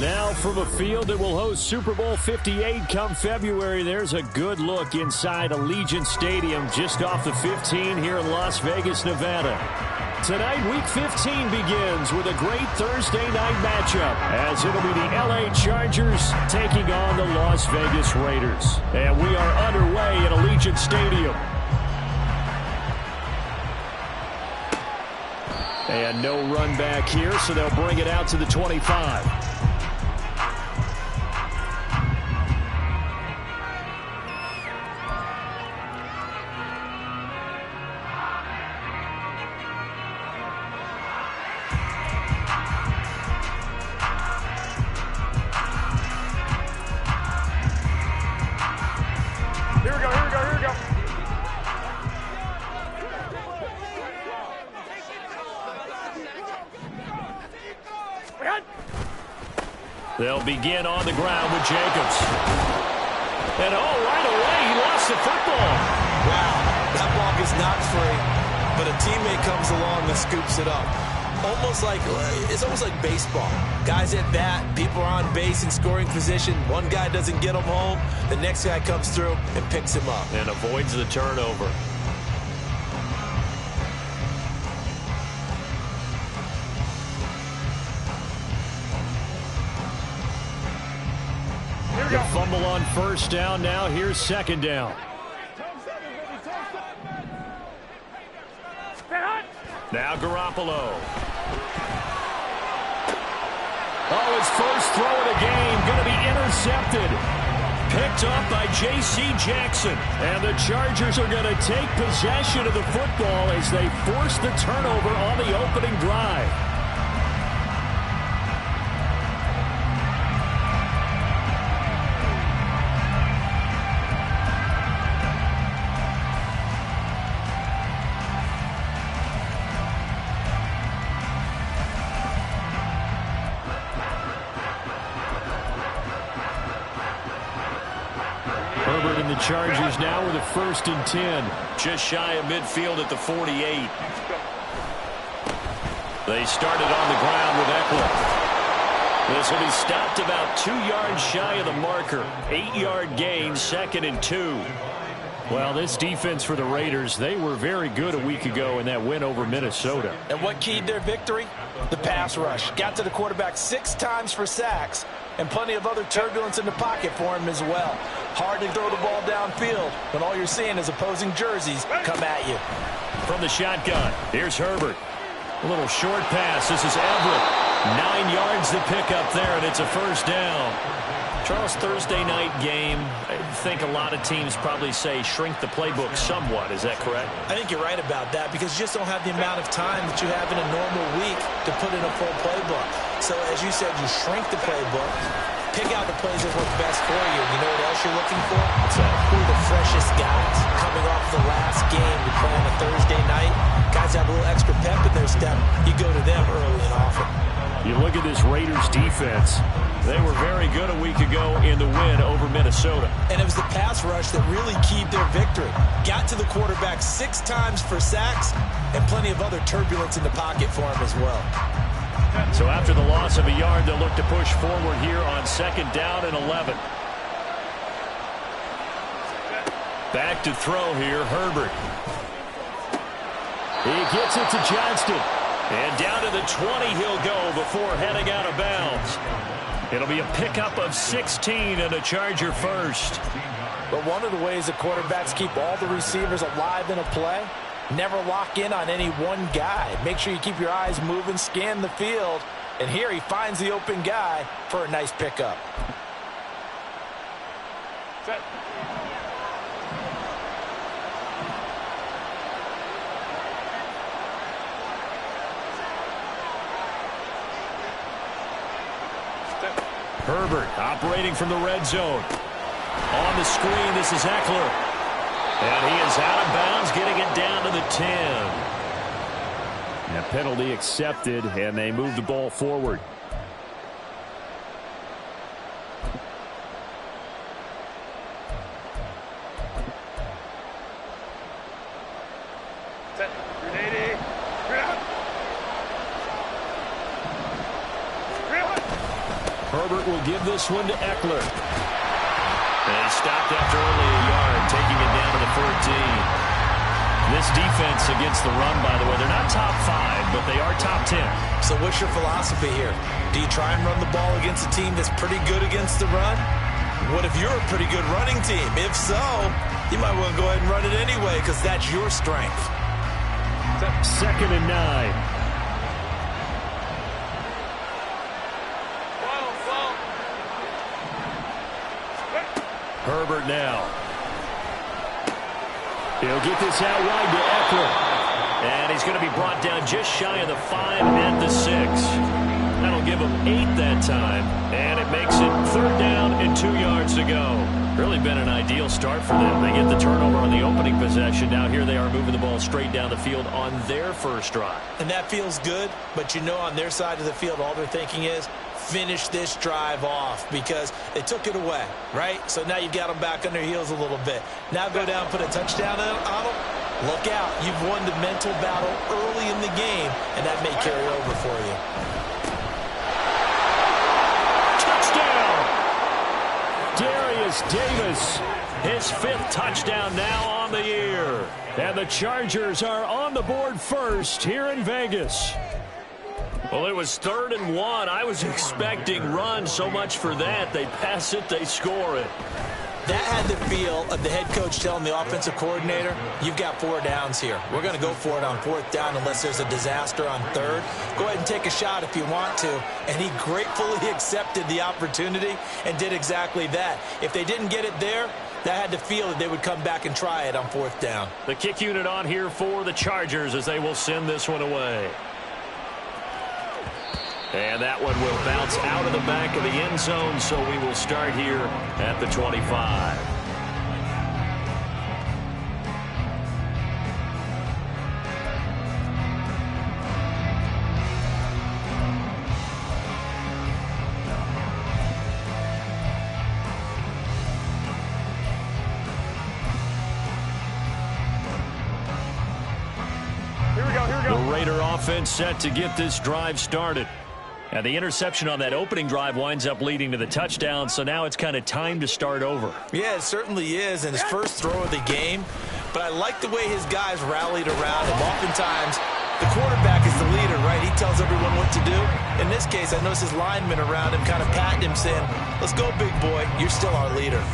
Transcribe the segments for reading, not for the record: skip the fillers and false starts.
Now from a field that will host Super Bowl 58 come February, there's a good look inside Allegiant Stadium just off the 15 here in Las Vegas, Nevada. Tonight, Week 15 begins with a great Thursday night matchup as it'll be the LA Chargers taking on the Las Vegas Raiders. And we are underway at Allegiant Stadium. And no run back here, so they'll bring it out to the 25. They'll begin on the ground with Jacobs. And right away, he lost the football. Wow, that ball is not free, but a teammate comes along and scoops it up. It's almost like baseball. Guys at bat, people are on base in scoring position. One guy doesn't get him home, the next guy comes through and picks him up. And avoids the turnover. The fumble on first down. Now here's second down. Now Garoppolo. His first throw of the game going to be intercepted. Picked up by J.C. Jackson. And the Chargers are going to take possession of the football as they force the turnover on the opening drive. Herbert and the Chargers now with a 1st and 10. Just shy of midfield at the 48. They started on the ground with Eckler. This will be stopped about 2 yards shy of the marker. 8-yard gain, 2nd and 2. Well, this defense for the Raiders, they were very good a week ago in that win over Minnesota. And what keyed their victory? The pass rush. Got to the quarterback 6 times for sacks, and plenty of other turbulence in the pocket for him as well. Hard to throw the ball downfield when all you're seeing is opposing jerseys come at you. From the shotgun, here's Herbert. A little short pass. This is Everett. 9 yards to pick up there, and it's a first down. Charles, Thursday night game, I think a lot of teams probably say shrink the playbook somewhat. Is that correct? I think you're right about that because you just don't have the amount of time that you have in a normal week to put in a full playbook. So, as you said, you shrink the playbook, pick out the plays that work best for you. You know what else you're looking for? Who are the freshest guys coming off the last game to play on a Thursday night? Guys have a little extra pep in their step. You go to them early and often. You look at this Raiders defense. They were very good a week ago in the win over Minnesota. And it was the pass rush that really keyed their victory. Got to the quarterback 6 times for sacks and plenty of other turbulence in the pocket for him as well. So after the loss of a yard, they'll look to push forward here on 2nd down and 11. Back to throw here, Herbert. He gets it to Johnston. And down to the 20 he'll go before heading out of bounds. It'll be a pickup of 16 and a Charger first. But one of the ways that quarterbacks keep all the receivers alive in a play, never lock in on any one guy. Make sure you keep your eyes moving, scan the field. And here he finds the open guy for a nice pickup. Set. Herbert operating from the red zone. On the screen, this is Eckler. And he is out of bounds, getting it down to the 10. And penalty accepted, and they move the ball forward. Set. Grenade. Grenade. Herbert will give this one to Eckler. And he stopped after only a yard, taking it down to the 14. This defense against the run, by the way, they're not top 5, but they are top 10. So what's your philosophy here? Do you try and run the ball against a team that's pretty good against the run? What if you're a pretty good running team? If so, you might well go ahead and run it anyway because that's your strength. 2nd and 9. Herbert now. He'll get this out wide to Eckler. And he's going to be brought down just shy of the 5 at the 6. That'll give him 8 that time. And it makes it 3rd down and 2 yards to go. Really been an ideal start for them. They get the turnover on the opening possession. Now here they are moving the ball straight down the field on their first drive. And that feels good, but you know on their side of the field all they're thinking is, finish this drive off because they took it away, right? So now you've got them back on their heels a little bit. Now go down, put a touchdown on them. Look out. You've won the mental battle early in the game, and that may carry over for you. Touchdown! Darius Davis, his 5th touchdown now on the year. And the Chargers are on the board first here in Vegas. Well, it was 3rd and 1. I was expecting run. So much for that. They pass it, they score it. That had the feel of the head coach telling the offensive coordinator, you've got 4 downs here. We're going to go for it on 4th down unless there's a disaster on 3rd. Go ahead and take a shot if you want to. And he gratefully accepted the opportunity and did exactly that. If they didn't get it there, that had the feel that they would come back and try it on 4th down. The kick unit on here for the Chargers as they will send this one away. And that one will bounce out of the back of the end zone, so we will start here at the 25. Here we go. The Raider offense set to get this drive started. And the interception on that opening drive winds up leading to the touchdown, so now it's kind of time to start over. Yeah, it certainly is, and his first throw of the game. But I like the way his guys rallied around him. Oftentimes, the quarterback is the leader, right? He tells everyone what to do. In this case, I noticed his linemen around him kind of patting him, saying, let's go, big boy. You're still our leader.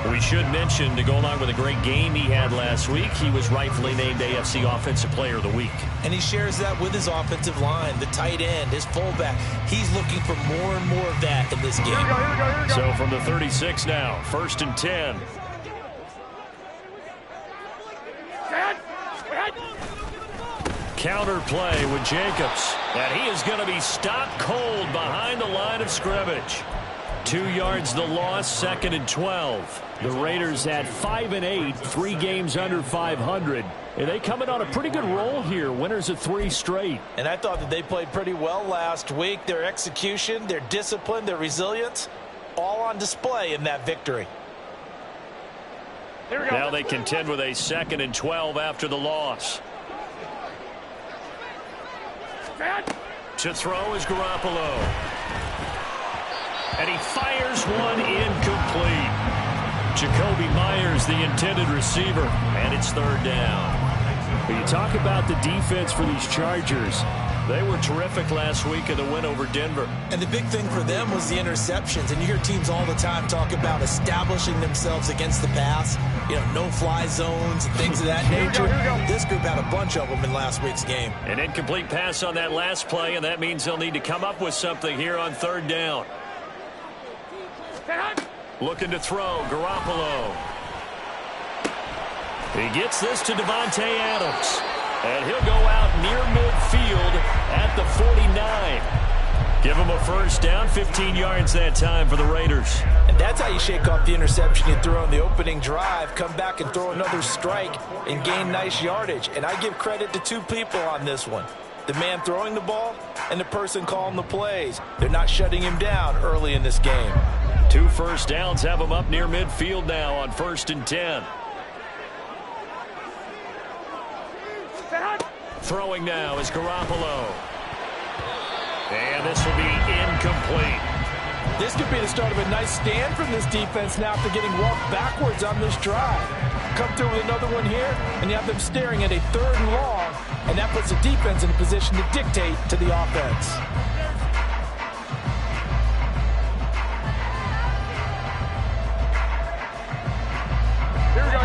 We should mention, to go along with a great game he had last week, he was rightfully named AFC Offensive Player of the Week. And he shares that with his offensive line, the tight end, his fullback. He's looking for more and more of that in this game. Here we go. So from the 36 now, 1st and 10. Counter play with Jacobs. And he is going to be stopped cold behind the line of scrimmage. 2 yards the loss, 2nd and 12. The Raiders at 5-8, 3 games under 500. And they coming on a pretty good roll here, winners of 3 straight. And I thought that they played pretty well last week. Their execution, their discipline, their resilience, all on display in that victory. Here we go. Now they contend with a 2nd and 12 after the loss. To throw is Garoppolo. And he fires one incomplete. Jacoby Myers, the intended receiver, and it's 3rd down. When you talk about the defense for these Chargers, they were terrific last week in the win over Denver. And the big thing for them was the interceptions. And you hear teams all the time talk about establishing themselves against the pass. You know, no-fly zones and things of that nature. This group had a bunch of them in last week's game. An incomplete pass on that last play, and that means they'll need to come up with something here on 3rd down. Looking to throw, Garoppolo. He gets this to Devontae Adams. And he'll go out near midfield at the 49. Give him a 1st down, 15 yards that time for the Raiders. And that's how you shake off the interception you threw on the opening drive, come back and throw another strike and gain nice yardage. And I give credit to 2 people on this one. The man throwing the ball and the person calling the plays. They're not shutting him down early in this game. 2 first downs have him up near midfield now on 1st and 10. Throwing now is Garoppolo. And this will be incomplete. This could be the start of a nice stand from this defense now after getting walked backwards on this drive. Come through with another one here, and you have them staring at a 3rd and long, and that puts the defense in a position to dictate to the offense.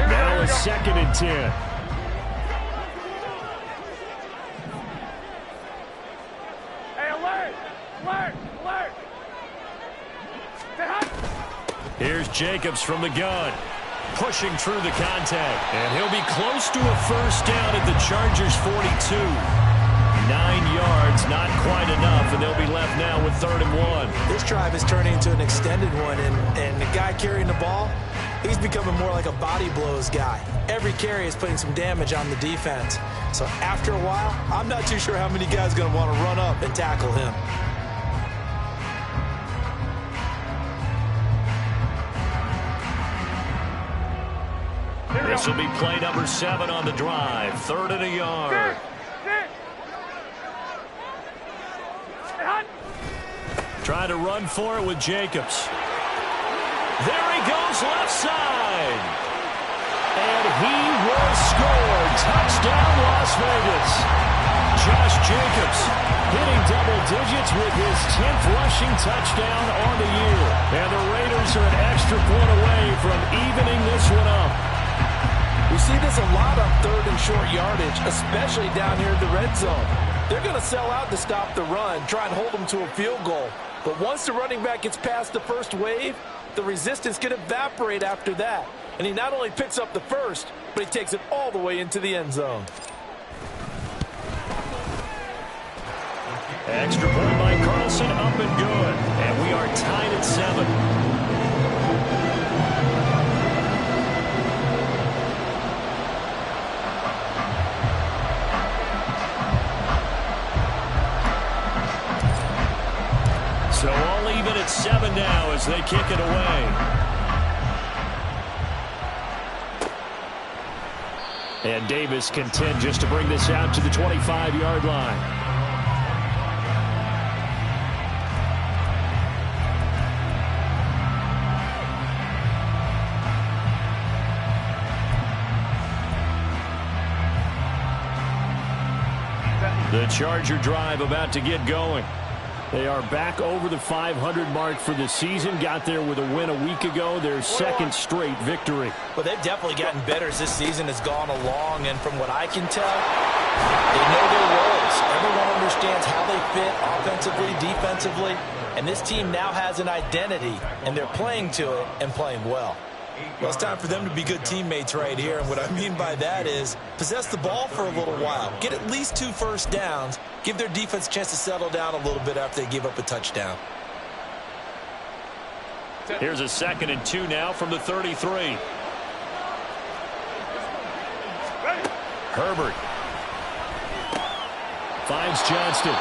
Now a 2nd and 10. Hey, alert! Alert! Alert! Here's Jacobs from the gun, pushing through the contact. And he'll be close to a first down at the Chargers' 42. 9 yards, not quite enough, and they'll be left now with 3rd and 1. This drive is turning into an extended one, and the guy carrying the ball, he's becoming more like a body blows guy. Every carry is putting some damage on the defense. So after a while, I'm not too sure how many guys are going to want to run up and tackle him. This will be play number 7 on the drive. 3rd and a yard. Trying to run for it with Jacobs. There he goes, left side. And he will score. Touchdown, Las Vegas. Josh Jacobs hitting double digits with his 10th rushing touchdown on the year. And the Raiders are an extra point away from evening this one up. We see this a lot on 3rd and short yardage, especially down here in the red zone. They're going to sell out to stop the run, try and hold them to a field goal. But once the running back gets past the first wave, the resistance can evaporate after that. And he not only picks up the first, but he takes it all the way into the end zone. Extra point by Carlson, up and good. And we are tied at 7. So all even at 7 now as they kick it away. And Davis content just to bring this out to the 25-yard line. The Charger drive about to get going. They are back over the 500 mark for the season. Got there with a win a week ago. Their 2nd straight victory. Well, they've definitely gotten better as this season has gone along. And from what I can tell, they know their roles. Everyone understands how they fit offensively, defensively. And this team now has an identity, and they're playing to it and playing well. Well, it's time for them to be good teammates right here. And what I mean by that is possess the ball for a little while. Get at least 2 first downs. Give their defense a chance to settle down a little bit after they give up a touchdown. Here's a 2nd and 2 now from the 33. Herbert finds Johnston.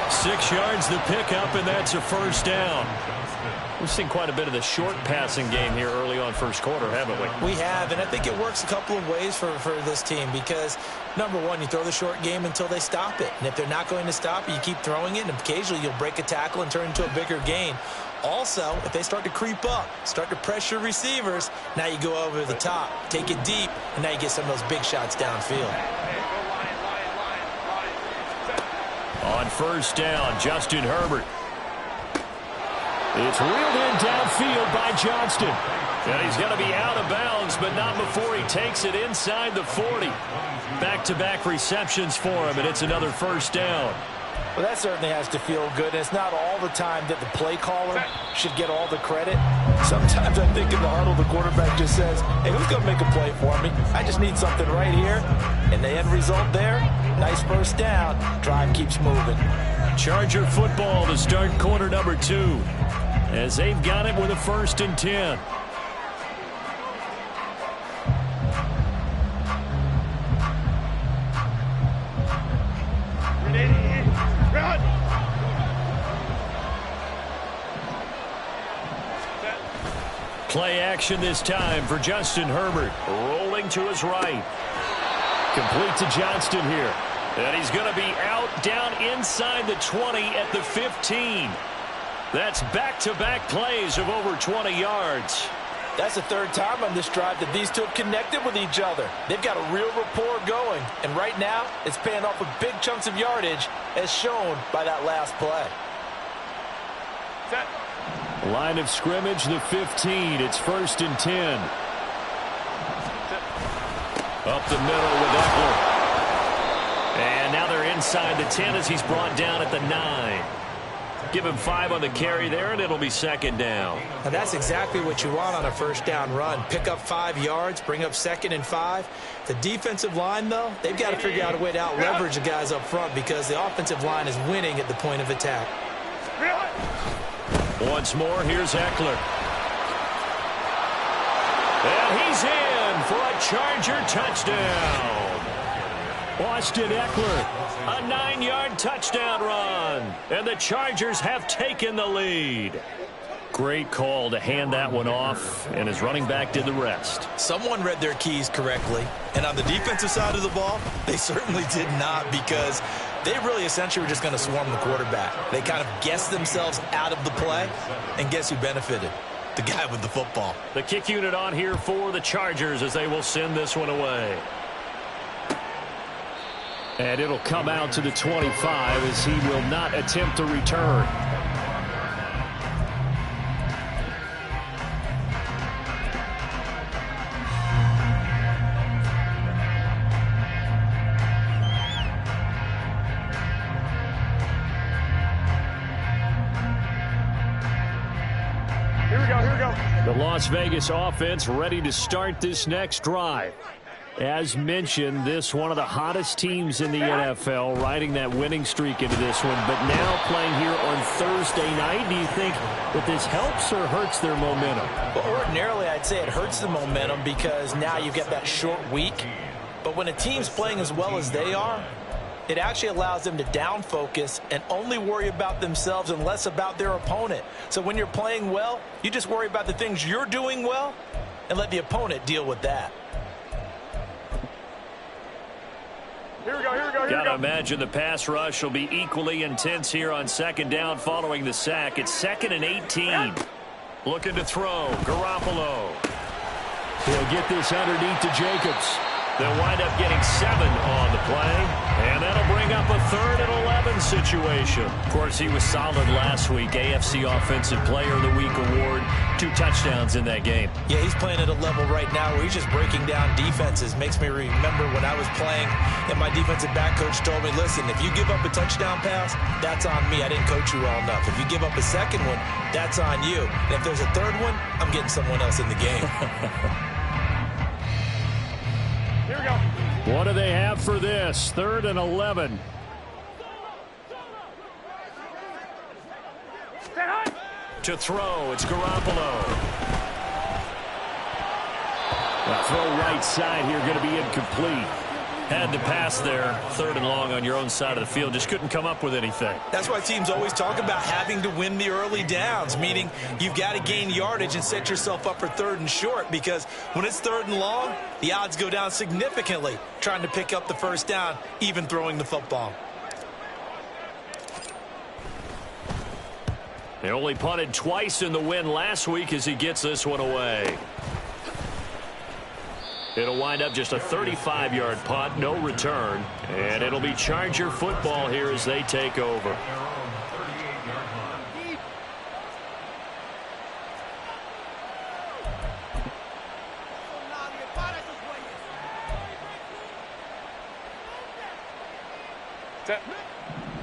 6 yards the pickup, and that's a first down. We've seen quite a bit of the short passing game here early on first quarter, haven't we? We have, and I think it works a couple of ways for this team because, number one, you throw the short game until they stop it. And if they're not going to stop it, you keep throwing it, and occasionally you'll break a tackle and turn into a bigger gain. Also, if they start to creep up, start to pressure receivers, now you go over the top, take it deep, and now you get some of those big shots downfield. On first down, Justin Herbert. It's reeled in downfield by Johnston. And he's going to be out of bounds, but not before he takes it inside the 40. Back-to-back receptions for him, and it's another first down. Well, that certainly has to feel good. And it's not all the time that the play caller should get all the credit. Sometimes I think in the huddle, the quarterback just says, hey, who's going to make a play for me? I just need something right here. And the end result there, nice first down. Drive keeps moving. Charger football to start quarter number 2. As they've got it with a 1st and 10. Play action this time for Justin Herbert. Rolling to his right. Complete to Johnston here. And he's going to be out down inside the 20 at the 15. That's back-to-back plays of over 20 yards. That's the third time on this drive that these two have connected with each other. They've got a real rapport going. And right now, it's paying off with big chunks of yardage, as shown by that last play. Set. Line of scrimmage, the 15. It's 1st and 10. Up the middle with Eckler. And now they're inside the 10 as he's brought down at the 9. Give him 5 on the carry there, and it'll be 2nd down. Now that's exactly what you want on a first down run. Pick up 5 yards, bring up 2nd and 5. The defensive line, though, they've got to figure out a way to out-leverage the guys up front because the offensive line is winning at the point of attack. Once more, here's Eckler. And he's in for a Charger touchdown. Austin Eckler, a 9-yard touchdown run. And the Chargers have taken the lead. Great call to hand that one off, and his running back did the rest. Someone read their keys correctly, and on the defensive side of the ball, they certainly did not, because they really essentially were just going to swarm the quarterback. They kind of guessed themselves out of the play, and guess who benefited? The guy with the football. The kick unit on here for the Chargers as they will send this one away. And it'll come out to the 25 as he will not attempt to return. Here we go. The Las Vegas offense ready to start this next drive. As mentioned, this one of the hottest teams in the NFL, riding that winning streak into this one, but now playing here on Thursday night. Do you think that this helps or hurts their momentum? Well, ordinarily, I'd say it hurts the momentum because now you get that short week. But when a team's playing as well as they are, it actually allows them to down focus and only worry about themselves and less about their opponent. So when you're playing well, you just worry about the things you're doing well and let the opponent deal with that. Here we go. Gotta imagine the pass rush will be equally intense here on 2nd down following the sack. It's 2nd and 18. Looking to throw. Garoppolo. He'll get this underneath to Jacobs. They'll wind up getting 7 on the play, and that'll bring up a 3rd and 11 situation. Of course, he was solid last week. AFC Offensive Player of the Week award. 2 touchdowns in that game. Yeah, he's playing at a level right now where he's just breaking down defenses. Makes me remember when I was playing and my defensive back coach told me, listen, if you give up a touchdown pass, that's on me. I didn't coach you well enough. If you give up a second one, that's on you. And if there's a third one, I'm getting someone else in the game. Here we go. What do they have for this? 3rd and 11. To throw, it's Garoppolo. The throw right side here going to be incomplete. Had to pass there, 3rd and long on your own side of the field. Just couldn't come up with anything. That's why teams always talk about having to win the early downs, meaning you've got to gain yardage and set yourself up for 3rd and short, because when it's 3rd and long, the odds go down significantly trying to pick up the 1st down, even throwing the football. They only punted twice in the win last week as he gets this one away. It'll wind up just a 35-yard punt, no return. And it'll be Charger football here as they take over.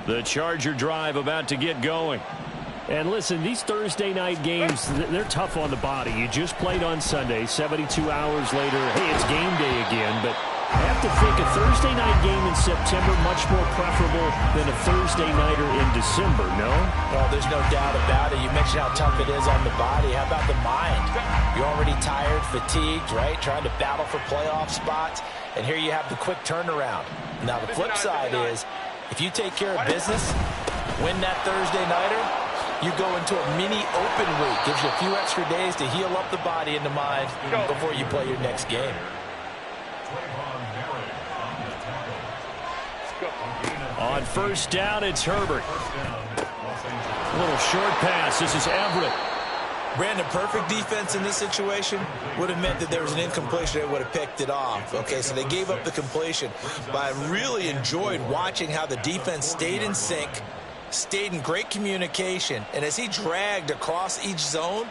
The Charger drive about to get going. And listen, these Thursday night games, they're tough on the body. You just played on Sunday, 72 hours later, hey, it's game day again. But I have to think a Thursday night game in September much more preferable than a Thursday nighter in December, no? Well, there's no doubt about it. You mentioned how tough it is on the body. How about the mind? You're already tired, fatigued, right? Trying to battle for playoff spots. And here you have the quick turnaround. Now, the flip side is, if you take care of business, win that Thursday nighter, you go into a mini open week. Gives you a few extra days to heal up the body and the mind before you play your next game. On 1st down, it's Herbert. A little short pass. This is Everett. Brandon, perfect defense in this situation would have meant that there was an incompletion. They would have picked it off. Okay, so they gave up the completion. But I really enjoyed watching how the defense stayed in sync, stayed in great communication. And as he dragged across each zone,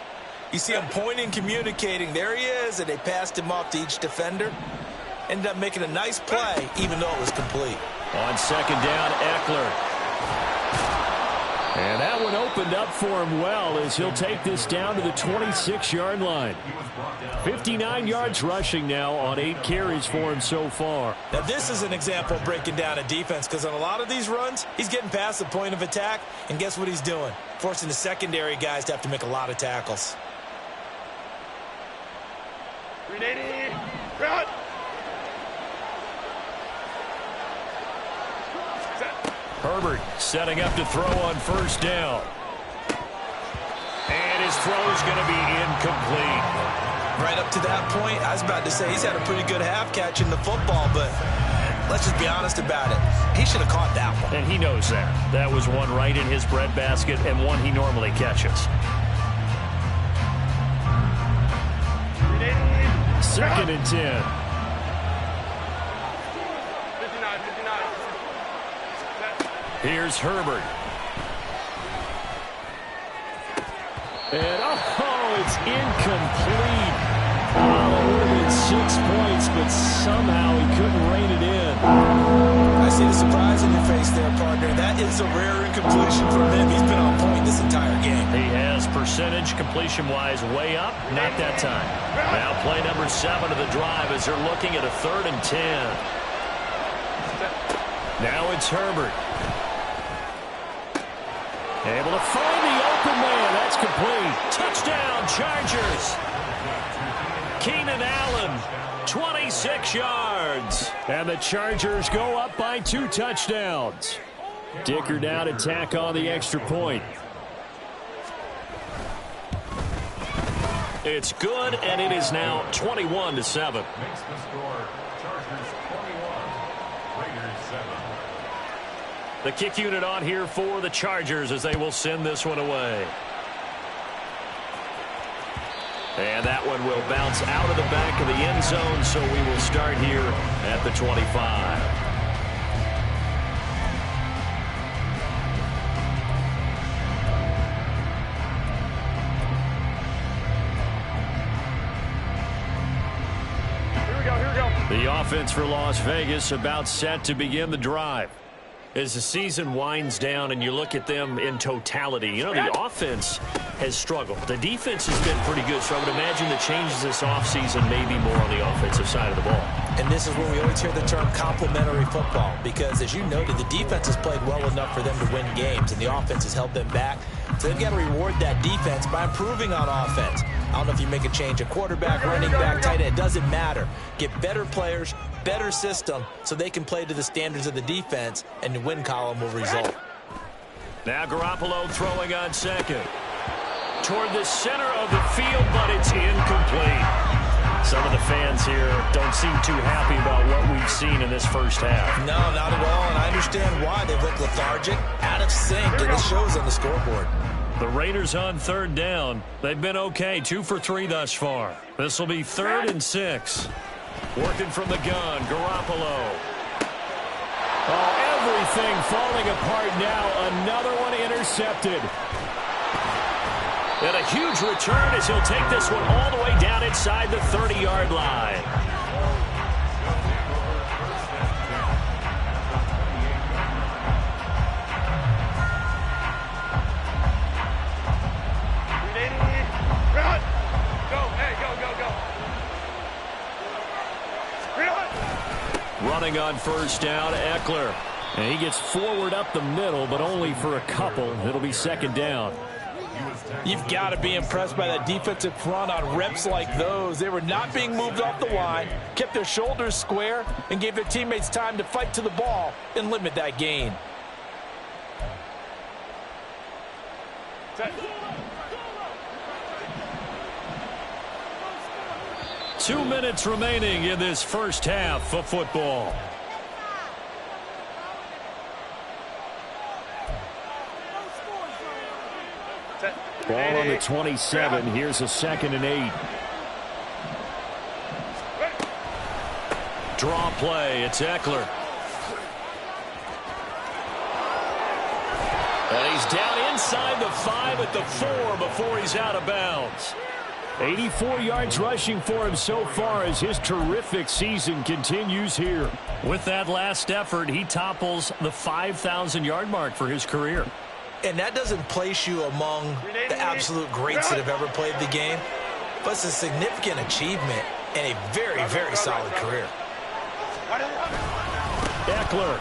you see him pointing, communicating. There he is, and they passed him off to each defender. Ended up making a nice play, even though it was complete. On second down, Eckler. And that one opened up for him well as he'll take this down to the 26-yard line. 59 yards rushing now on 8 carries for him so far. Now, this is an example of breaking down a defense because on a lot of these runs, he's getting past the point of attack, and guess what he's doing? Forcing the secondary guys to have to make a lot of tackles. 380. Run. Herbert setting up to throw on first down. And his throw is going to be incomplete. Right up to that point, I was about to say he's had a pretty good half catching the football, but let's just be honest about it. He should have caught that one. And he knows that. That was one right in his breadbasket and one he normally catches. 2nd and 10. 59. Here's Herbert. And, it's incomplete. It would have been 6 points, but somehow he couldn't rein it in. I see the surprise in your face there, partner. That is a rare incompletion from him. He's been on point this entire game. He has percentage completion-wise way up. Not that time. Now play number 7 of the drive as they're looking at a 3rd and 10. Now it's Herbert. Able to find the open man. That's complete. Touchdown, Chargers. Keenan Allen, 26 yards. And the Chargers go up by 2 touchdowns. Dicker now to tack on the extra point. It's good, and it is now 21-7. Makes the score Chargers 21, Raiders 7. The kick unit on here for the Chargers as they will send this one away. And that one will bounce out of the back of the end zone, so we will start here at the 25. Here we go. The offense for Las Vegas about set to begin the drive. As the season winds down and you look at them in totality, the offense has struggled. The defense has been pretty good, so I would imagine the changes this offseason may be more on the offensive side of the ball. And this is where we always hear the term complementary football because, as you noted, the defense has played well enough for them to win games, and the offense has held them back. So they've got to reward that defense by improving on offense. I don't know if you make a change at quarterback, running back, tight end. It doesn't matter. Get better players, better system, so they can play to the standards of the defense, and the win column will result. Now Garoppolo throwing on second. Toward the center of the field, but it's incomplete. Some of the fans here don't seem too happy about what we've seen in this first half. No, not at all, and I understand why. They've looked lethargic, out of sync, and it shows on the scoreboard. The Raiders on 3rd down. They've been okay, 2 for 3 thus far. This will be 3rd and 6. Working from the gun, Garoppolo. Everything falling apart now. Another one intercepted. And a huge return as he'll take this one all the way down inside the 30-yard line. Running on first down, Eckler. And he gets forward up the middle, but only for a couple. It'll be 2nd down. You've got to be impressed by that defensive front on reps like those. They were not being moved off the line, kept their shoulders square, and gave their teammates time to fight to the ball and limit that gain. Set. 2 minutes remaining in this first half of football. Ball on the 27. Here's a 2nd and 8. Draw play. It's Eckler. And he's down inside the 5 at the 4 before he's out of bounds. 84 yards rushing for him so far as his terrific season continues here. With that last effort, he topples the 5,000-yard mark for his career. And that doesn't place you among the absolute greats that have ever played the game, but it's a significant achievement and a very, very solid career. Eckler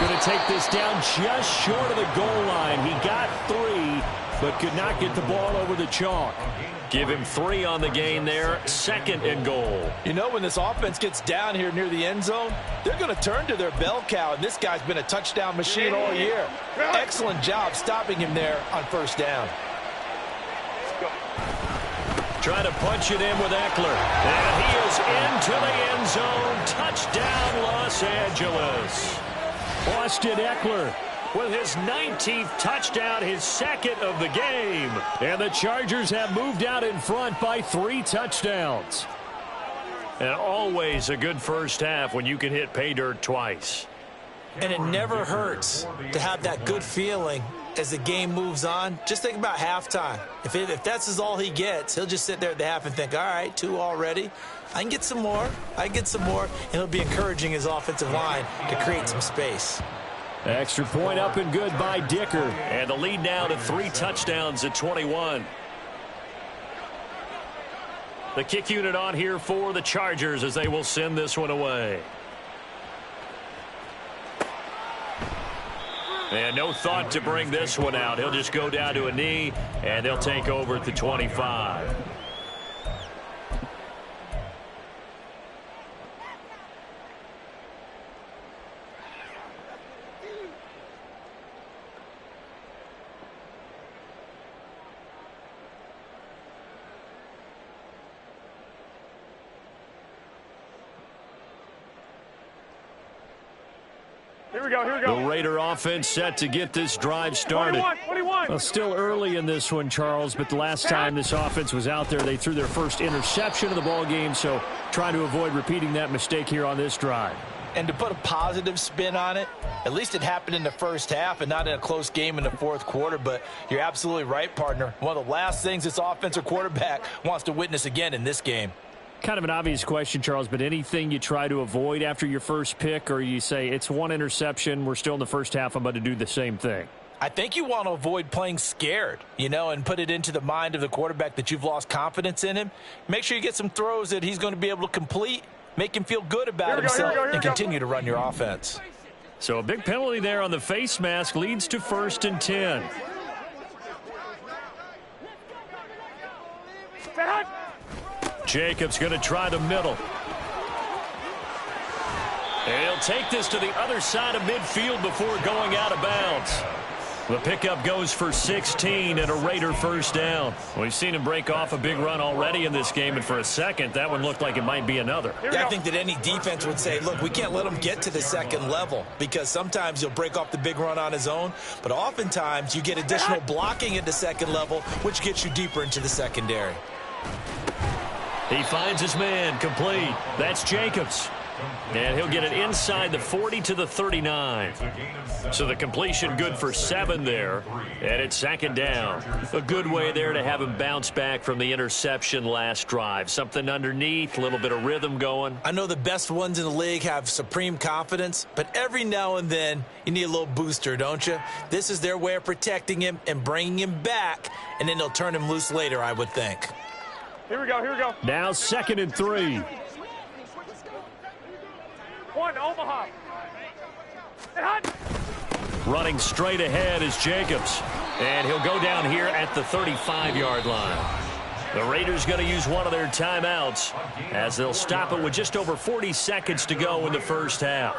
going to take this down just short of the goal line. He got 3, but could not get the ball over the chalk. Give him 3 on the gain there. 2nd and goal. You know, when this offense gets down here near the end zone, they're going to turn to their bell cow, and this guy's been a touchdown machine all year. Excellent job stopping him there on 1st down. Trying to punch it in with Eckler. And he is into the end zone. Touchdown, Los Angeles. Austin Eckler with his 19th touchdown, his 2nd of the game. And the Chargers have moved out in front by 3 touchdowns. And always a good first half when you can hit pay dirt twice. And it never hurts to have that good feeling as the game moves on. Just think about halftime. If that's all he gets, he'll just sit there at the half and think, all right, 2 already. I can get some more. And he'll be encouraging his offensive line to create some space. Extra point up and good by Dicker. And the lead now to 3 touchdowns at 21. The kick unit on here for the Chargers as they will send this one away. And no thought to bring this one out. He'll just go down to a knee, and they'll take over at the 25. Here we go. The Raider offense set to get this drive started. 21. Well, still early in this one, Charles, but the last time this offense was out there, they threw their first interception of the ball game, so trying to avoid repeating that mistake here on this drive. And to put a positive spin on it, at least it happened in the first half and not in a close game in the 4th quarter. But you're absolutely right, partner. One of the last things this offensive quarterback wants to witness again in this game. Kind of an obvious question, Charles, but anything you try to avoid after your first pick, or you say it's 1 interception, we're still in the first half, I'm about to do the same thing? I think you want to avoid playing scared, and put it into the mind of the quarterback that you've lost confidence in him. Make sure you get some throws that he's going to be able to complete, make him feel good about himself, and continue to run your offense. So a big penalty there on the face mask leads to 1st and 10. Jacobs going to try the middle. And he'll take this to the other side of midfield before going out of bounds. The pickup goes for 16 and a Raider 1st down. We've seen him break off a big run already in this game, and for a second, that one looked like it might be another. I think that any defense would say, look, we can't let him get to the 2nd level, because sometimes he'll break off the big run on his own, but oftentimes you get additional blocking at the 2nd level, which gets you deeper into the secondary. He finds his man, complete. That's Jacobs. And he'll get it inside the 40 to the 39. So the completion good for 7 there. And it's 2nd down. A good way there to have him bounce back from the interception last drive. Something underneath, a little bit of rhythm going. I know the best ones in the league have supreme confidence, but every now and then you need a little booster, don't you? This is their way of protecting him and bringing him back, and then they'll turn him loose later, I would think. Here we go. Now 2nd and 3. 1, Omaha. Running straight ahead is Jacobs. And he'll go down here at the 35-yard line. The Raiders going to use one of their timeouts as they'll stop it with just over 40 seconds to go in the first half.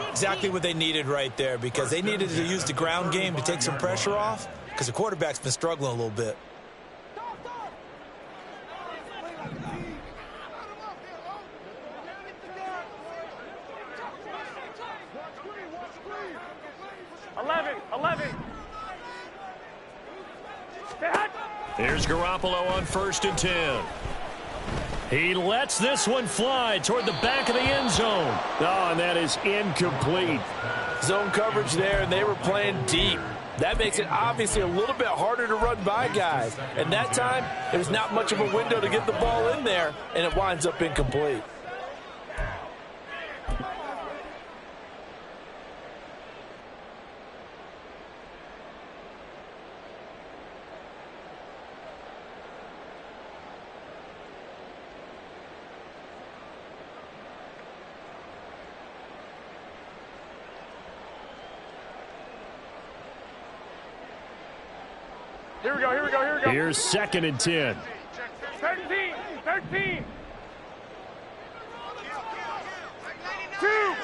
Exactly what they needed right there, because they needed to use the ground game to take some pressure off, because the quarterback's been struggling a little bit. Here's Garoppolo on 1st and 10. He lets this one fly toward the back of the end zone. Oh, and that is incomplete. Zone coverage there, and they were playing deep. That makes it obviously a little bit harder to run by guys. And that time, it was not much of a window to get the ball in there, and it winds up incomplete. Here we go, here we go, here we go. Here's 2nd and 10. 13, 13. 2,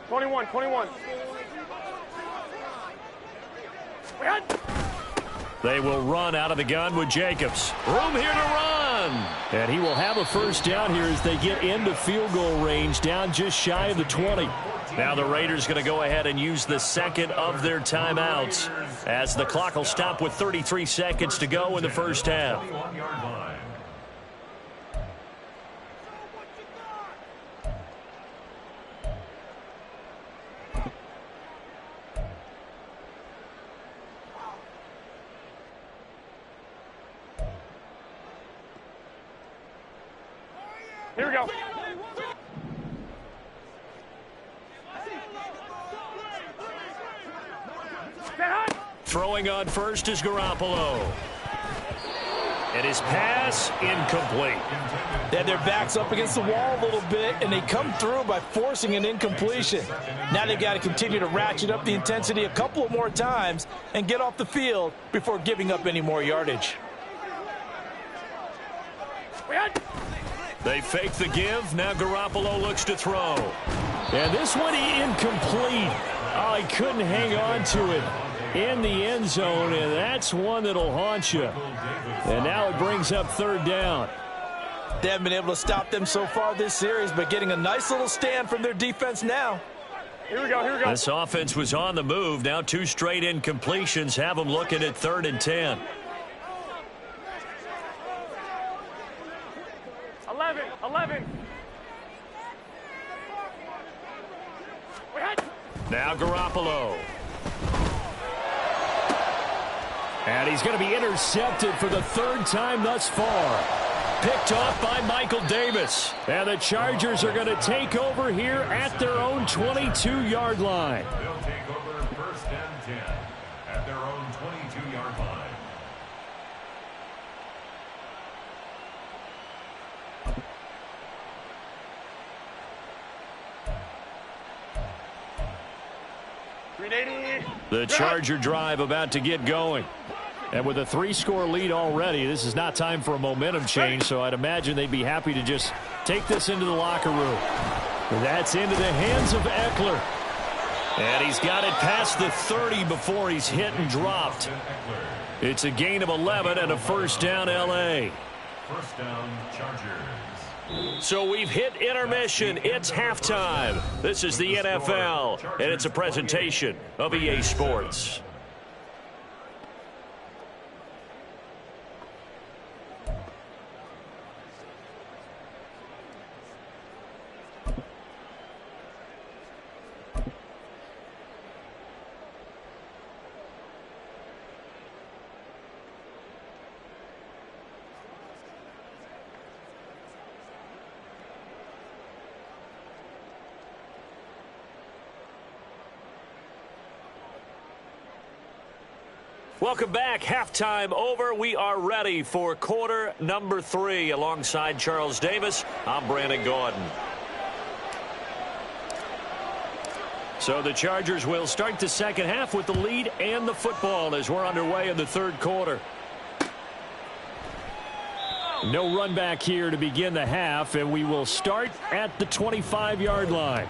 21, 21. They will run out of the gun with Jacobs. Room here to run. And he will have a first down here as they get into field goal range, down just shy of the 20. Now the Raiders going to go ahead and use the second of their timeouts as the clock will stop with 33 seconds to go in the first half. Here we go. Throwing on first is Garoppolo. And his pass incomplete. They had their backs up against the wall a little bit, and they come through by forcing an incompletion. Now they've got to continue to ratchet up the intensity a couple of more times and get off the field before giving up any more yardage. They fake the give. Now Garoppolo looks to throw. And this one incomplete. Oh, he couldn't hang on to it in the end zone, and that's one that'll haunt you. And now it brings up 3rd down. They haven't been able to stop them so far this series, but getting a nice little stand from their defense now. Here we go, here we go. This offense was on the move. Now 2 straight incompletions have them looking at 3rd and 10. 11. Now Garoppolo. And he's going to be intercepted for the 3rd time thus far. Picked off by Michael Davis. And the Chargers are going to take over here at their own 22-yard line. They'll take over 1st and 10 at their own 22-yard line. The Charger drive about to get going. And with a 3-score lead already, this is not time for a momentum change, so I'd imagine they'd be happy to just take this into the locker room. That's into the hands of Eckler. And he's got it past the 30 before he's hit and dropped. It's a gain of 11 and a first down, L.A. First down, Chargers. So we've hit intermission. It's halftime. This is the NFL, and it's a presentation of EA Sports. Welcome back. Halftime over. We are ready for quarter number 3. Alongside Charles Davis, I'm Brandon Gordon. So the Chargers will start the second half with the lead and the football as we're underway in the 3rd quarter. No run back here to begin the half, and we will start at the 25-yard line.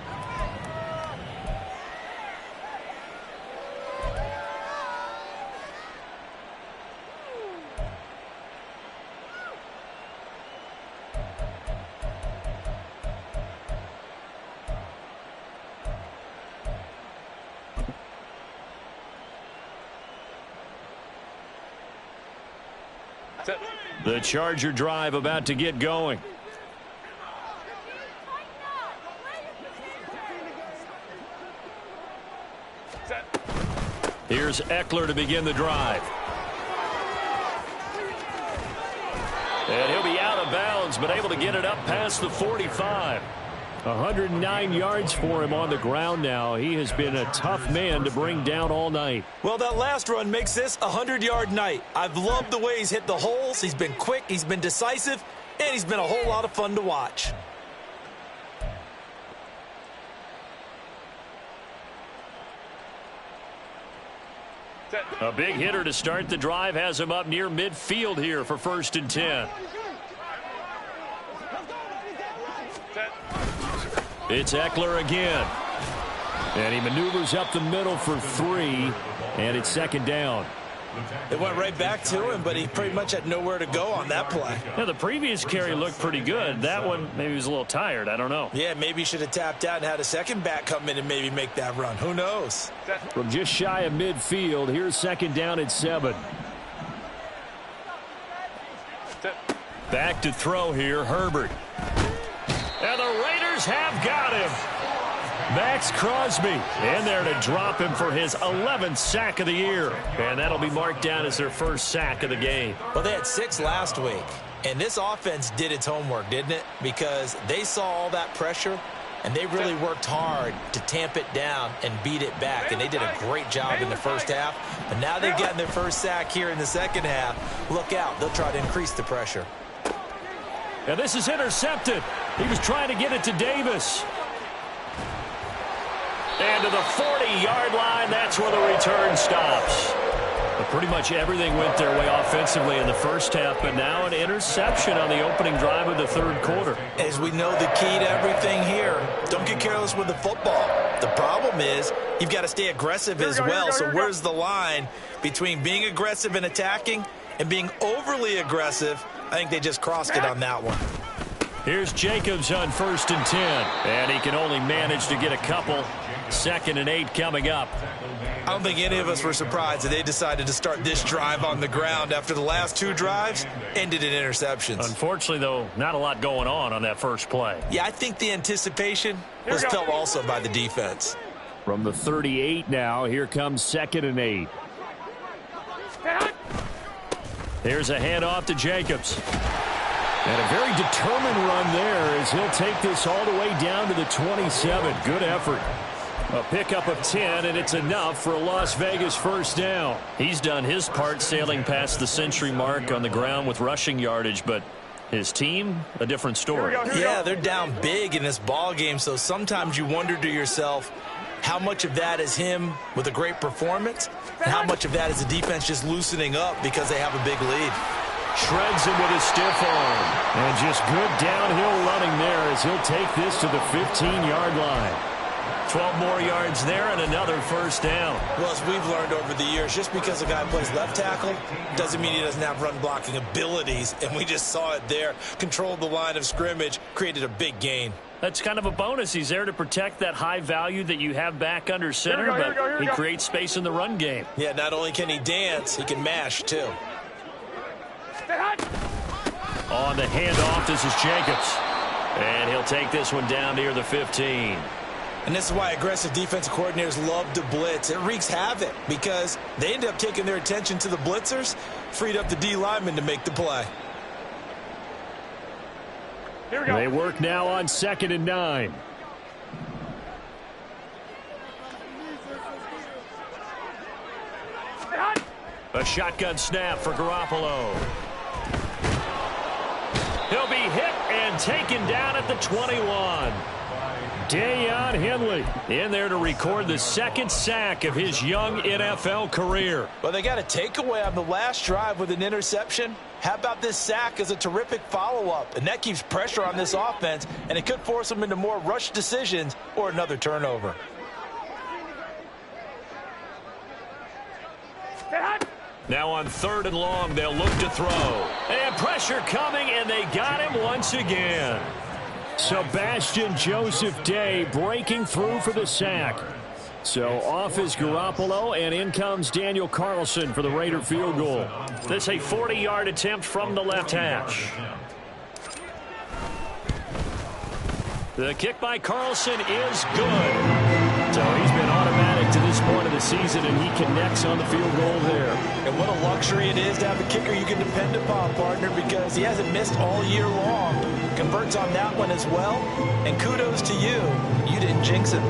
The Charger drive about to get going. Here's Eckler to begin the drive. And he'll be out of bounds, but able to get it up past the 45. 109 yards for him on the ground now. He has been a tough man to bring down all night. Well, that last run makes this a 100-yard night. I've loved the way he's hit the holes. He's been quick, he's been decisive, and he's been a whole lot of fun to watch. A big hitter to start the drive has him up near midfield here for 1st and 10. It's Eckler again. And he maneuvers up the middle for 3, and it's 2nd down. It went right back to him, but he pretty much had nowhere to go on that play. Yeah, the previous carry looked pretty good. That one, maybe he was a little tired. I don't know. Yeah, maybe he should have tapped out and had a second back come in and maybe make that run. Who knows? From just shy of midfield, here's 2nd down at 7. Back to throw here, Herbert. And the Raiders have got him. Max Crosby in there to drop him for his 11th sack of the year. And that'll be marked down as their 1st sack of the game. Well, they had 6 last week. And this offense did its homework, didn't it? Because they saw all that pressure, and they really worked hard to tamp it down and beat it back. And they did a great job in the first half. But now they've gotten their 1st sack here in the 2nd half. Look out. They'll try to increase the pressure. And this is intercepted. He was trying to get it to Davis. And to the 40-yard line, that's where the return stops. But pretty much everything went their way offensively in the first half, but now an interception on the opening drive of the 3rd quarter. As we know, the key to everything here, don't get careless with the football. The problem is you've got to stay aggressive as well. So where's the line between being aggressive and attacking and being overly aggressive? I think they just crossed it on that one. Here's Jacobs on 1st and 10. And he can only manage to get a couple. 2nd and 8 coming up. I don't think any of us were surprised that they decided to start this drive on the ground after the last 2 drives ended in interceptions. Unfortunately, though, not a lot going on that first play. Yeah, I think the anticipation was felt also by the defense. From the 38 now, here comes 2nd and 8. Here's a handoff to Jacobs. And a very determined run there as he'll take this all the way down to the 27. Good effort. A pickup of 10, and it's enough for a Las Vegas 1st down. He's done his part sailing past the century mark on the ground with rushing yardage, but his team, a different story. Yeah, they're down big in this ball game, so sometimes you wonder to yourself how much of that is him with a great performance and how much of that is the defense just loosening up because they have a big lead. Shreds him with a stiff arm. And just good downhill running there as he'll take this to the 15-yard line. 12 more yards there and another 1st down. Well, as we've learned over the years, just because a guy plays left tackle doesn't mean he doesn't have run-blocking abilities. And we just saw it there. Controlled the line of scrimmage, created a big gain. That's kind of a bonus. He's there to protect that high value that you have back under center, but he creates space in the run game. Yeah, not only can he dance, he can mash, too. On the handoff, this is Jacobs. And he'll take this one down near the 15. And this is why aggressive defensive coordinators love to blitz. It wreaks havoc because they end up taking their attention to the blitzers, freed up the D lineman to make the play. Here we go. They work now on 2nd and 9. A shotgun snap for Garoppolo. He'll be hit and taken down at the 21. Deion Henley in there to record the 2nd sack of his young NFL career. Well, they got a takeaway on the last drive with an interception. How about this sack as a terrific follow-up? And that keeps pressure on this offense, and it could force them into more rush decisions or another turnover. Now on 3rd and long, they'll look to throw. And pressure coming, and they got him once again. Sebastian Joseph Day breaking through for the sack. So off is Garoppolo, and in comes Daniel Carlson for the Raider field goal. This a 40-yard attempt from the left hash. The kick by Carlson is good. So he's been automatic to this point of the season, and he connects on the field goal there. And what a luxury it is to have a kicker you can depend upon, partner, because he hasn't missed all year long. Converts on that one as well, and kudos to you. You didn't jinx him.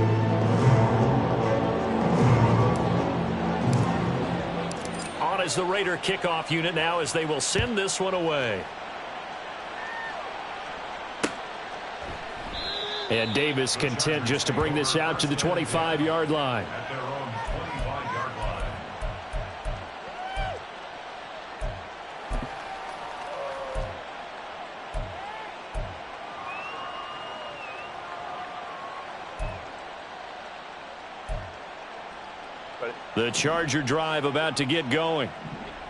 On is the Raider kickoff unit now as they will send this one away. And Davis content just to bring this out to the 25-yard line. At their own 25-yard line. The Charger drive about to get going.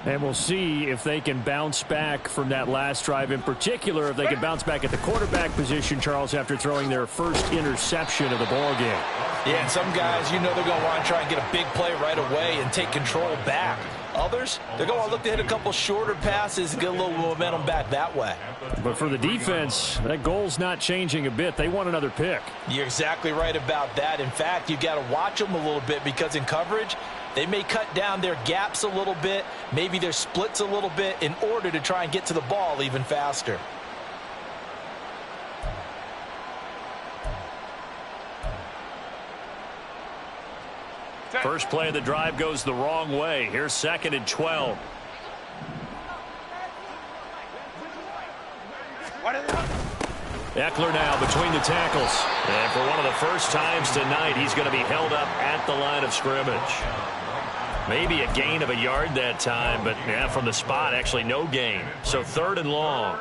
And we'll see if they can bounce back from that last drive. In particular, if they can bounce back at the quarterback position, Charles, after throwing their first interception of the ball game. Yeah, and some guys, you know they're going to want to try and get a big play right away and take control back. Others, they're going to look to hit a couple shorter passes and get a little momentum back that way. But for the defense, that goal's not changing a bit. They want another pick. You're exactly right about that. In fact, you've got to watch them a little bit because in coverage, they may cut down their gaps a little bit, maybe their splits a little bit in order to try and get to the ball even faster. First play of the drive goes the wrong way. Here's 2nd and 12. Eckler now between the tackles. And for one of the first times tonight, he's going to be held up at the line of scrimmage. Maybe a gain of a yard that time, but yeah, from the spot, actually no gain. So 3rd and long.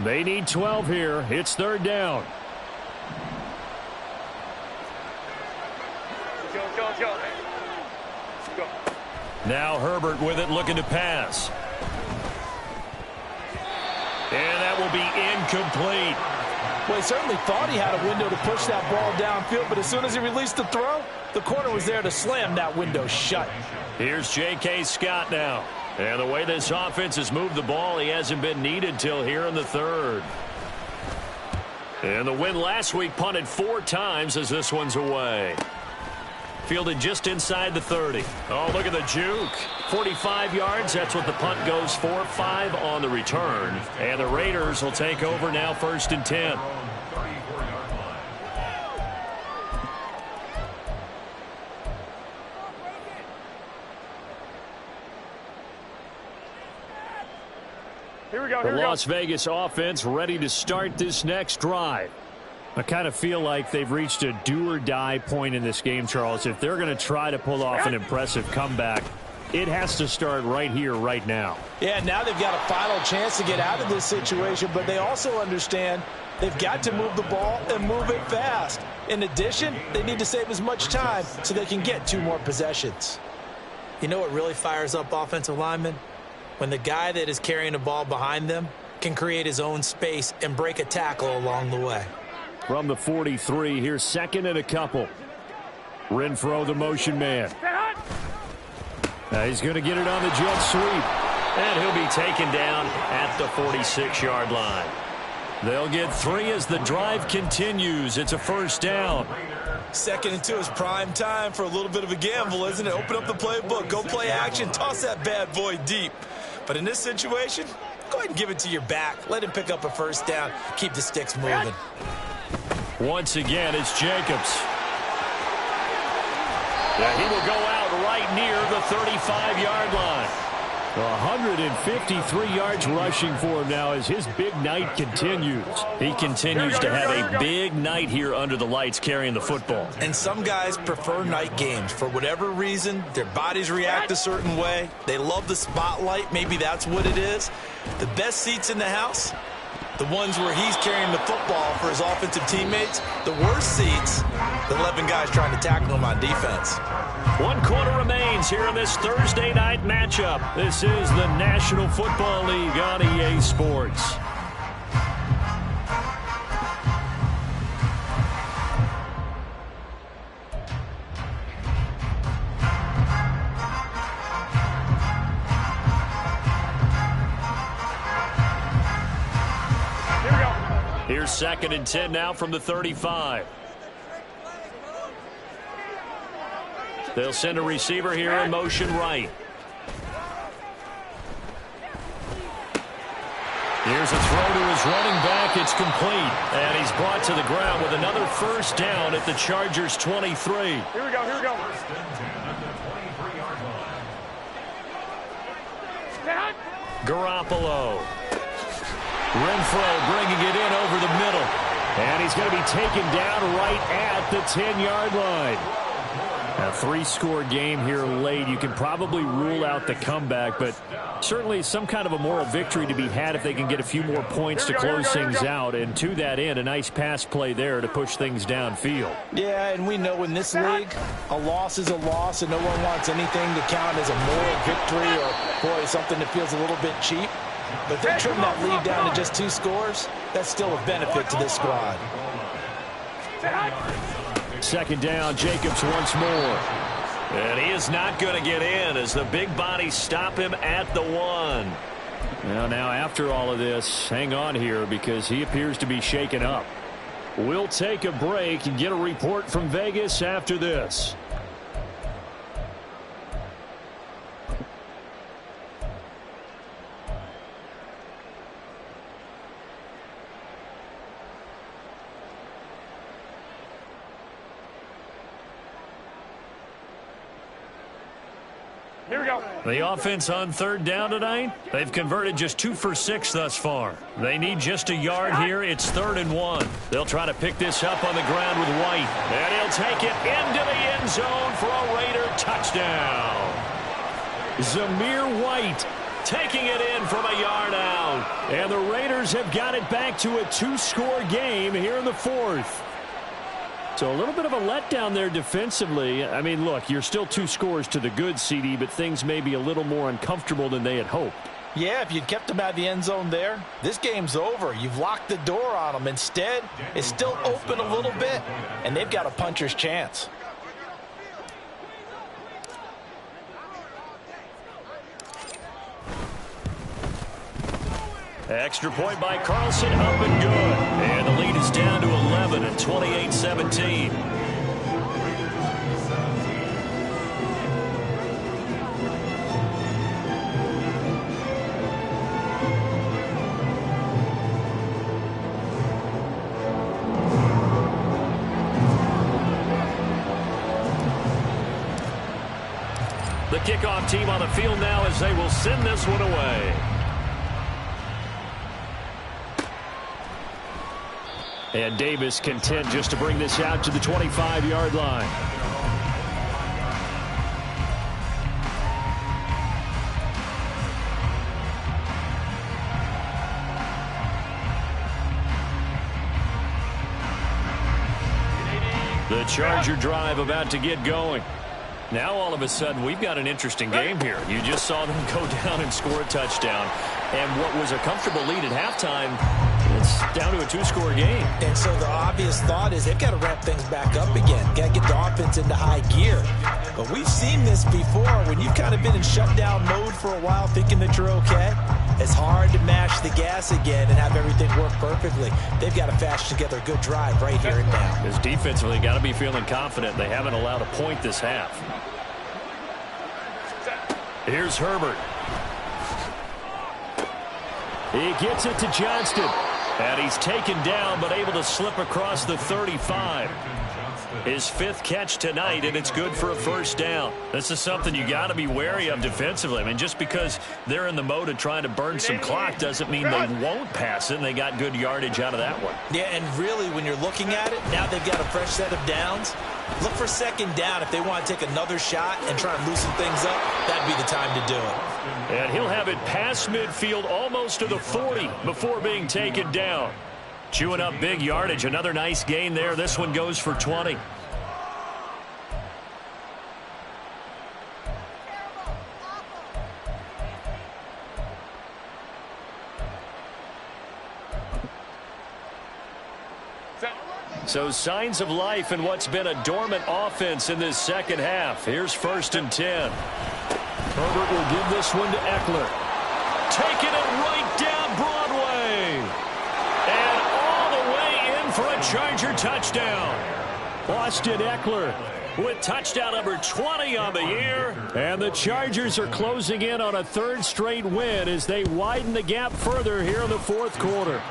They need 12 here. It's 3rd down. Let's go. Now Herbert with it, looking to pass. And that will be incomplete. Well, he certainly thought he had a window to push that ball downfield, but as soon as he released the throw, the corner was there to slam that window shut. Here's J.K. Scott now. And the way this offense has moved the ball, he hasn't been needed till here in the 3rd. And the win last week punted 4 times as this one's away. Fielded just inside the 30. Oh, look at the juke. 45 yards, that's what the punt goes for. 5 on the return. And the Raiders will take over now 1st and 10. Here we go. The Las Vegas offense ready to start this next drive. I kind of feel like they've reached a do-or-die point in this game, Charles. If they're going to try to pull off an impressive comeback, it has to start right here, right now. Yeah, now they've got a final chance to get out of this situation, but they also understand they've got to move the ball and move it fast. In addition, they need to save as much time so they can get 2 more possessions. You know what really fires up offensive linemen? When the guy that is carrying the ball behind them can create his own space and break a tackle along the way. From the 43, here's 2nd and a couple. Renfro, the motion man. He's going to get it on the jet sweep. And he'll be taken down at the 46-yard line. They'll get 3 as the drive continues. It's a 1st down. 2nd and 2 is prime time for a little bit of a gamble, isn't it? Open up the playbook, go play action, toss that bad boy deep. But in this situation, go ahead and give it to your back. Let him pick up a 1st down. Keep the sticks moving. Once again, it's Jacobs. Yeah, he will go out right near the 35-yard line. 153 yards rushing for him now as his big night continues. He continues to have a big night here under the lights carrying the football. And some guys prefer night games. For whatever reason, their bodies react a certain way. They love the spotlight. Maybe that's what it is. The best seats in the house, the ones where he's carrying the football for his offensive teammates. The worst seats, the 11 guys trying to tackle him on defense. 1 quarter remains here in this Thursday night matchup. This is the National Football League on EA Sports. Here's 2nd and 10 now from the 35. They'll send a receiver here in motion right. Here's a throw to his running back. It's complete. And he's brought to the ground with another first down at the Chargers' 23. Here we go, here we go. First and 10 at the 23-yard line. Garoppolo. Renfro bringing it in over the middle. And he's going to be taken down right at the 10-yard line. A 3-score game here late. You can probably rule out the comeback, but certainly some kind of a moral victory to be had if they can get a few more points to close things out. And to that end, a nice pass play there to push things downfield. Yeah, and we know in this league, a loss is a loss, and no one wants anything to count as a moral victory or, boy, something that feels a little bit cheap. But they trim that lead down to just 2 scores. That's still a benefit to this squad. 2nd down, Jacobs once more. And he is not going to get in as the big bodies stop him at the 1. Now after all of this, hang on here because he appears to be shaken up. We'll take a break and get a report from Vegas after this. Here we go. The offense on 3rd down tonight, they've converted just 2 for 6 thus far. They need just a yard here. It's 3rd and 1. They'll try to pick this up on the ground with White. And he'll take it into the end zone for a Raider touchdown. Zamir White taking it in from a yard out. And the Raiders have got it back to a 2-score game here in the 4th. So a little bit of a letdown there defensively. I mean, look, you're still 2 scores to the good, CD, but things may be a little more uncomfortable than they had hoped. Yeah, if you'd kept them out of the end zone there, this game's over. You've locked the door on them. Instead, it's still open a little bit, and they've got a puncher's chance. Extra point by Carlson, up and good. And the lead is down to 11 at 28-17. The kickoff team on the field now as they will send this one away. And Davis content just to bring this out to the 25-yard line. The Charger drive about to get going. Now all of a sudden we've got an interesting game here. You just saw them go down and score a touchdown. And what was a comfortable lead at halftime, it's down to a 2-score game. And so the obvious thought is they've got to ramp things back up again. Got to get the offense into high gear. But we've seen this before. When you've kind of been in shutdown mode for a while thinking that you're okay, it's hard to mash the gas again and have everything work perfectly. They've got to fashion together a good drive right here and now. Because defensively, got to be feeling confident. They haven't allowed a point this half. Here's Herbert. He gets it to Johnston. And he's taken down, but able to slip across the 35. His 5th catch tonight, and it's good for a first down. This is something you got to be wary of defensively. I mean, just because they're in the mode of trying to burn some clock doesn't mean they won't pass it, and they got good yardage out of that one. Yeah, and really, when you're looking at it, now they've got a fresh set of downs. Look for second down if they want to take another shot and try and loosen things up. That'd be the time to do it. And he'll have it past midfield almost to the 40 before being taken down. Chewing up big yardage. Another nice gain there. This one goes for 20. So signs of life in what's been a dormant offense in this second half. Here's 1st and 10. Herbert will give this one to Eckler. Taking it right down Broadway. And all the way in for a Charger touchdown. Austin Eckler with touchdown number 20 on the year. And the Chargers are closing in on a 3rd straight win as they widen the gap further here in the 4th quarter.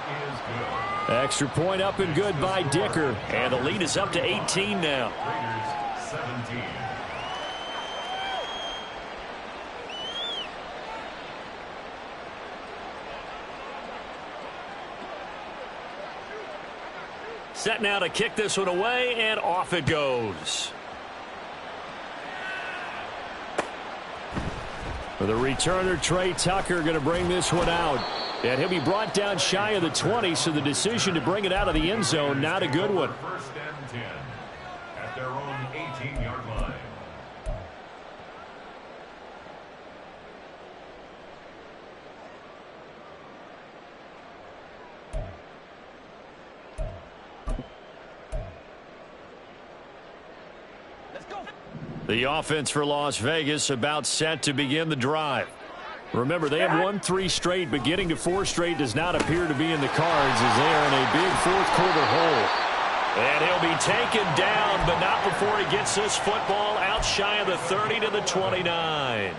Extra point up and good by Dicker. And the lead is up to 18 now. Raiders 17. Set now to kick this one away, and off it goes. For the returner, Trey Tucker going to bring this one out. And he'll be brought down shy of the 20, so the decision to bring it out of the end zone, not a good one. 1st and 10 at their own 18-yard line. The offense for Las Vegas about set to begin the drive. Remember, they have won 3 straight, but getting to 4 straight does not appear to be in the cards as they are in a big 4th quarter hole. And he'll be taken down, but not before he gets this football out shy of the 30 to the 29.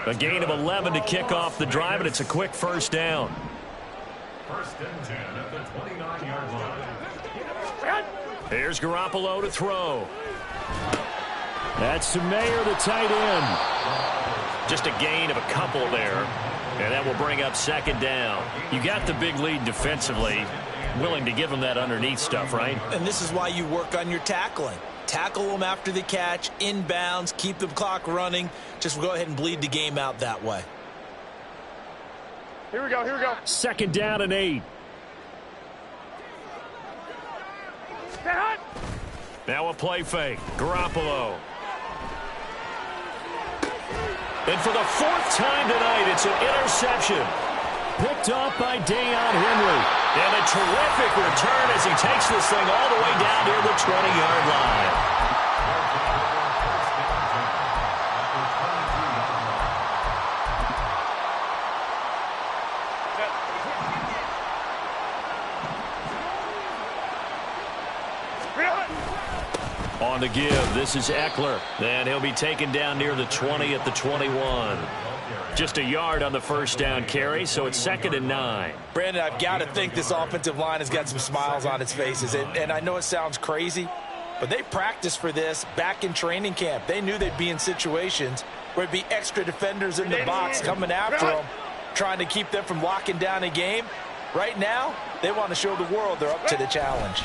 A gain of 11 to kick off the drive, and it's a quick first down. 1st and 10 at the 29-yard line. Here's Garoppolo to throw. That's to Mayer, the tight end. Just a gain of a couple there, and that will bring up 2nd down. You got the big lead defensively, willing to give them that underneath stuff, right? And this is why you work on your tackling. Tackle them after the catch, inbounds, keep the clock running. Just go ahead and bleed the game out that way. Here we go, here we go. 2nd down and 8. Now a play fake. Garoppolo. And for the 4th time tonight, it's an interception. Picked off by Deion Henry. And a terrific return as he takes this thing all the way down near the 20-yard line. On the give, this is Eckler. And he'll be taken down near the 20 at the 21. Just a yard on the first down carry, so it's 2nd and 9. Brandon, I've got to think this offensive line has got some smiles on its faces. And I know it sounds crazy, but they practiced for this back in training camp. They knew they'd be in situations where it'd be extra defenders in the box coming after them, trying to keep them from locking down a game. Right now, they want to show the world they're up to the challenge.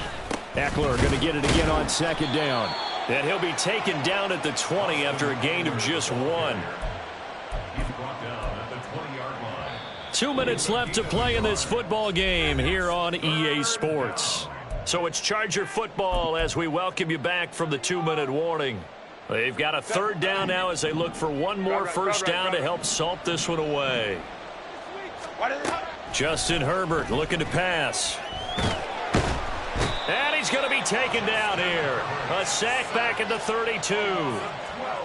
Eckler going to get it again on 2nd down. And he'll be taken down at the 20 after a gain of just 1. He's brought down at the 20-yard line. 2 minutes left to play in this football game here on EA Sports. So it's Charger football as we welcome you back from the 2-minute warning. They've got a 3rd down now as they look for one more first down to help salt this one away. Justin Herbert looking to pass. And he's going to be taken down here. A sack back at the 32.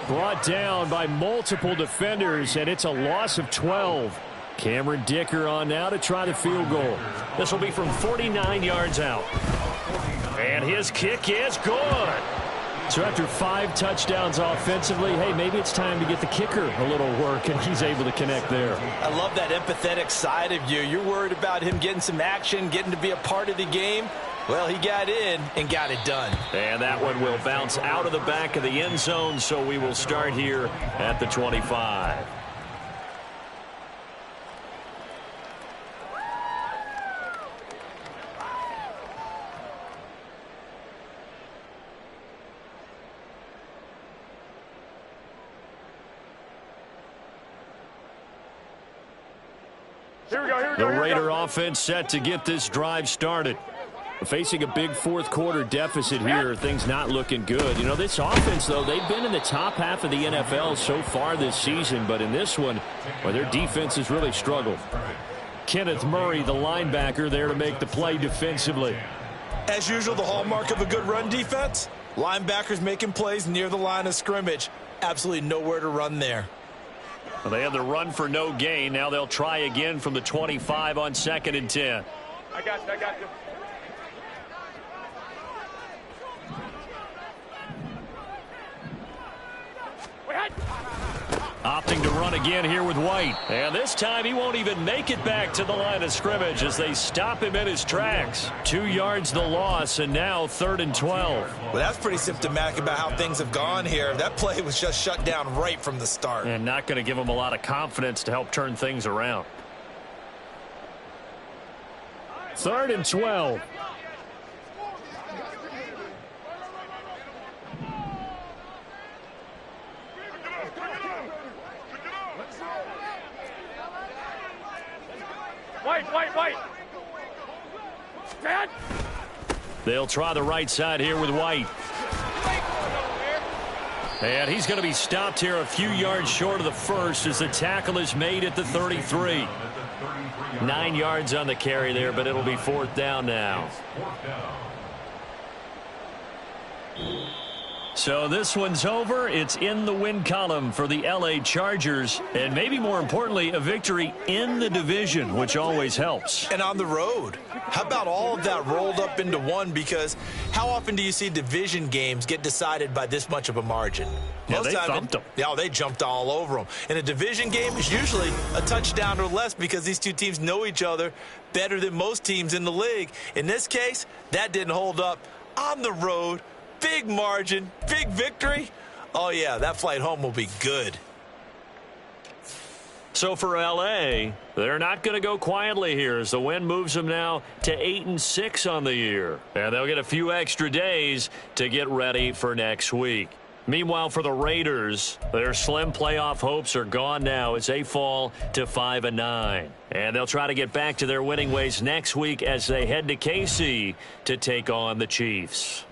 Brought down by multiple defenders, and it's a loss of 12. Cameron Dicker on now to try the field goal. This will be from 49 yards out. And his kick is good. So after 5 touchdowns offensively, hey, maybe it's time to get the kicker a little work, and he's able to connect there. I love that empathetic side of you. You're worried about him getting some action, getting to be a part of the game. Well, he got in and got it done. And that one will bounce out of the back of the end zone, so we will start here at the 25. Here we go, here we The go, here we Raider go. offense set to get this drive started. Facing a big fourth-quarter deficit here, things not looking good. You know, this offense, though, they've been in the top half of the NFL so far this season, but in this one, well, their defense has really struggled. Kenneth Murray, the linebacker, there to make the play defensively. As usual, the hallmark of a good run defense, linebackers making plays near the line of scrimmage. Absolutely nowhere to run there. Well, they had the run for no gain. Now they'll try again from the 25 on 2nd and 10. I got you, I got you. Opting to run again here with White. And this time he won't even make it back to the line of scrimmage as they stop him in his tracks. 2 yards the loss, and now 3rd and 12. Well, that's pretty symptomatic about how things have gone here. That play was just shut down right from the start. And not going to give him a lot of confidence to help turn things around. 3rd and 12. White. Dad. They'll try the right side here with White. And he's going to be stopped here a few yards short of the first as the tackle is made at the 33. 9 yards on the carry there, but it'll be 4th down now. So this one's over. It's in the win column for the LA Chargers. And maybe more importantly, a victory in the division, which always helps. And on the road. How about all of that rolled up into one? Because how often do you see division games get decided by this much of a margin? Yeah, they thumped them. Yeah, they jumped all over them. And a division game is usually a touchdown or less because these two teams know each other better than most teams in the league. In this case, that didn't hold up. On the road, big margin, big victory. Oh, yeah, that flight home will be good. So for LA, they're not going to go quietly here as the win moves them now to 8-6 on the year. And they'll get a few extra days to get ready for next week. Meanwhile, for the Raiders, their slim playoff hopes are gone now as they fall to 5-9. And they'll try to get back to their winning ways next week as they head to KC to take on the Chiefs.